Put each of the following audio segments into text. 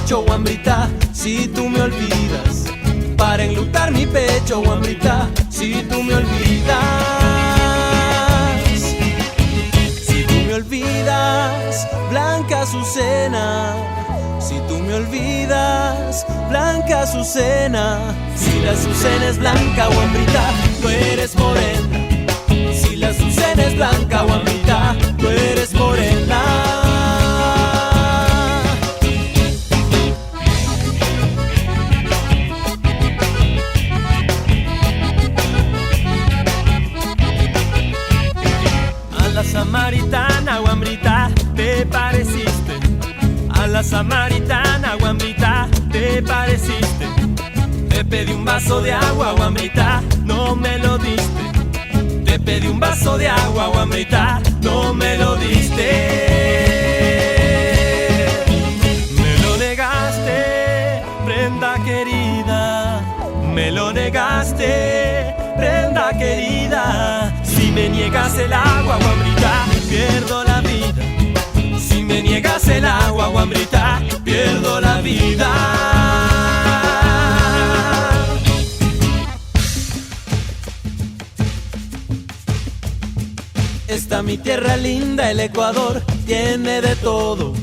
pecho, guambrita, si tú me olvidas. Para enlutar mi pecho, guambrita, si tú me olvidas. Si tú me olvidas, Blanca Azucena. Si tú me olvidas, Blanca Azucena. Si la azucena es blanca, guambrita, tú eres morena. Si la azucena es blanca, guambrita, tú eres morena. A la samaritana, guambrita, te pareciste. A la samaritana, guambrita, te pareciste. Te pedí un vaso de agua, guambrita, no me lo diste. Te pedí un vaso de agua, guambrita, no me lo diste. Me lo negaste, prenda querida. Me lo negaste, prenda querida. Si me niegas el agua, guambrita, pierdo la vida. Si me niegas el agua, guambrita, pierdo la vida. Esta mi tierra linda, el Ecuador, tiene de todo.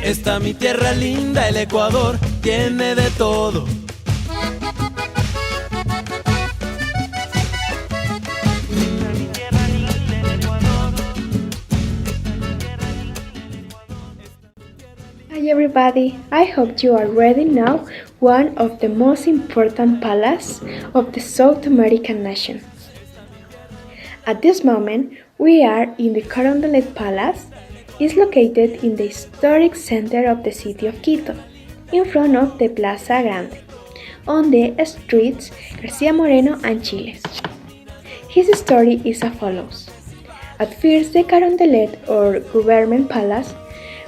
Esta mi tierra linda, el Ecuador, tiene de todo. Hi everybody, I hope you are ready now. One of the most important palaces of the South American nation. At this moment, we are in the Carondelet Palace. It's located in the historic center of the city of Quito, in front of the Plaza Grande, on the streets García Moreno and Chiles. His story is as follows. At first, the Carondelet, or government palace,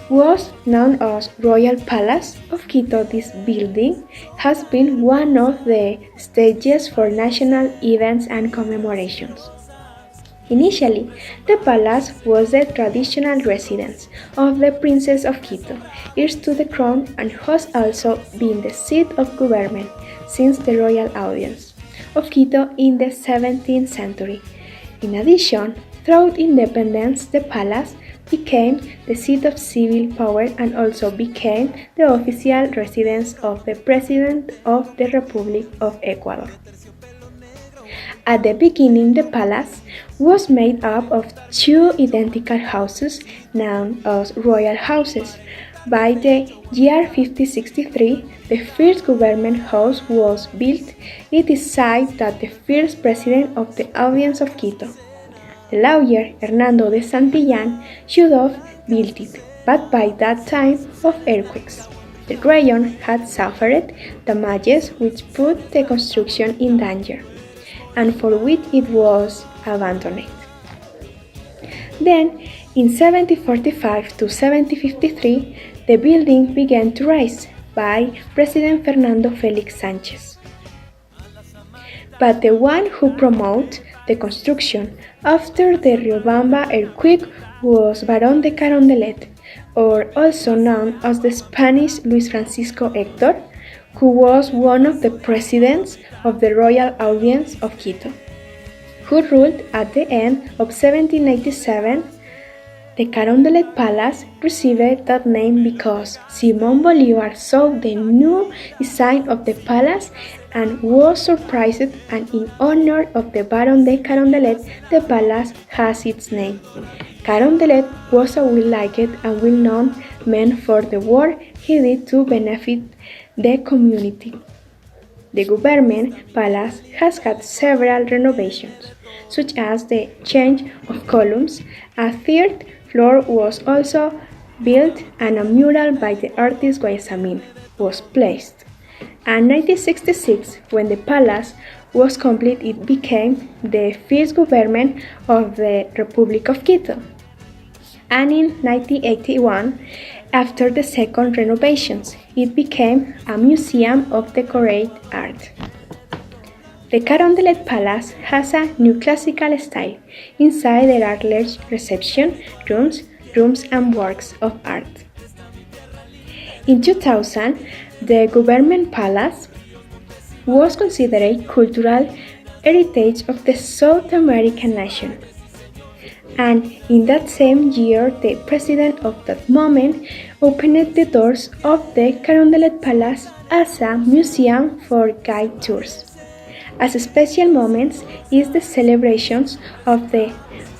was known as Royal Palace of Quito. This building has been one of the stages for national events and commemorations. Initially, the palace was the traditional residence of the Princess of Quito, heirs to the crown, and has also been the seat of government since the royal audience of Quito in the 17th century. In addition, throughout independence, the palace became the seat of civil power and also became the official residence of the President of the Republic of Ecuador. At the beginning, the palace was made up of two identical houses known as royal houses. By the year 1563, the first government house was built. It is said that the first president of the Audience of Quito, the lawyer Hernando de Santillán, should have built it, but by that time of earthquakes. The region had suffered damages which put the construction in danger, and for which it was abandoned. Then, in 1745 to 1753, the building began to rise by President Fernando Felix Sanchez. But the one who promoted the construction after the Riobamba earthquake was Barón de Carondelet, or also known as the Spanish Luis Francisco Héctor, who was one of the presidents of the Royal Audience of Quito, who ruled at the end of 1797. The Carondelet Palace received that name because Simón Bolívar saw the new design of the palace and was surprised, and in honor of the Barón de Carondelet, the palace has its name. Carondelet was a well-liked and well-known man for the work he did to benefit the community. The government palace has had several renovations, such as the change of columns. A third floor was also built, and a mural by the artist Guayasamín was placed. In 1966, when the palace was complete, it became the first government of the Republic of Quito. And in 1981, after the second renovations, it became a museum of decorated art. The Carondelet Palace has a neoclassical style. Inside there are large reception rooms, rooms and works of art. In 2000, the Government Palace was considered a cultural heritage of the South American nation. And in that same year, the president of that moment opened the doors of the Carondelet Palace as a museum for guide tours. As special moments is the celebrations of the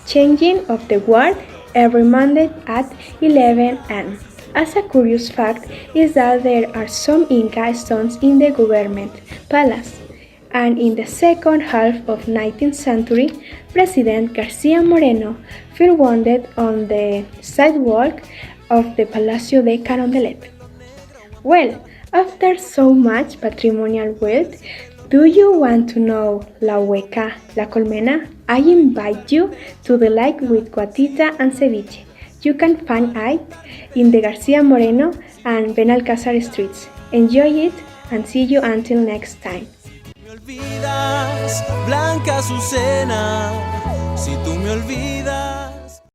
changing of the guard every Monday at 11 am. As a curious fact is that there are some Inca stones in the government palace, and in the second half of 19th century, President García Moreno fell wounded on the sidewalk of the Palacio de Carondelet. Well, after so much patrimonial wealth, do you want to know La Hueca, La Colmena? I invite you to the lake with guatita and ceviche. You can find it in the García Moreno and Benalcázar streets. Enjoy it and see you until next time. Me olvidas, Blanca Azucena, si tú me olvidas.